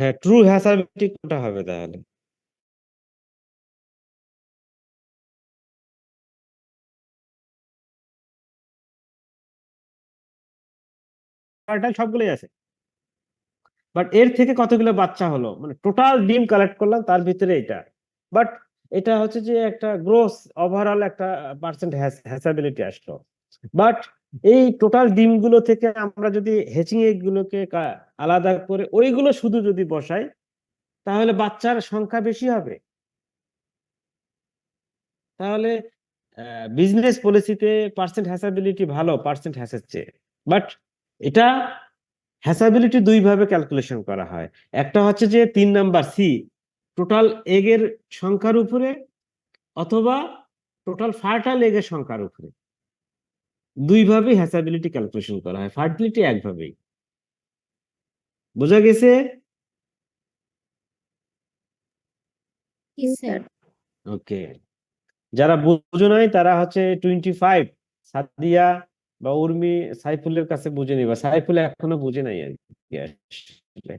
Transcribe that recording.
হ্যাঁ, ট্রু হ্যাসাবিলিটি কোনটা হবে তাহলে? ফার্টাইল সবগুলোই আছে, বাট এর থেকে কতগুলো বাচ্চা হলো, মানে টোটাল ডিম কালেক্ট করলাম তার ভিতরে এটা। বাট এটা হচ্ছে যে একটা গ্রোস ওভারঅল একটা পার্সেন্ট হ্যাসাবিলিটি আসলো। বাট এই টোটাল ডিমগুলো থেকে আমরা যদি হ্যাচিং এগ গুলোকে আলাদা করে ওইগুলো শুধু যদি বসাই, তাহলে বাচ্চার সংখ্যা বেশি হবে। তাহলে বিজনেস পলিসিতে পার্সেন্ট হ্যাসাবিলিটি ভালো পার্সেন্ট হ্যাসের চেয়ে। বাট এটা হ্যাসাবিলিটি দুই ভাবে ক্যালকুলেশন করা হয়। একটা হচ্ছে যে 3 নাম্বার সি, টোটাল এগের সংখ্যার উপরে, অথবা টোটাল ফার্টাইল এগের সংখ্যার উপরে। দুই ভাবে হ্যাসাবিলিটি ক্যালকুলেশন করা হয়, ফার্টিলিটি একভাবেই। বোঝা গেছে? জি স্যার। ওকে, যারা বুঝো নাই তারা হচ্ছে 25, সাদিয়া বা উর্মি, সাইফুলের কাছে বুঝে নিবা। সাইফুল এখনো বুঝে নাই আর কি আসলে।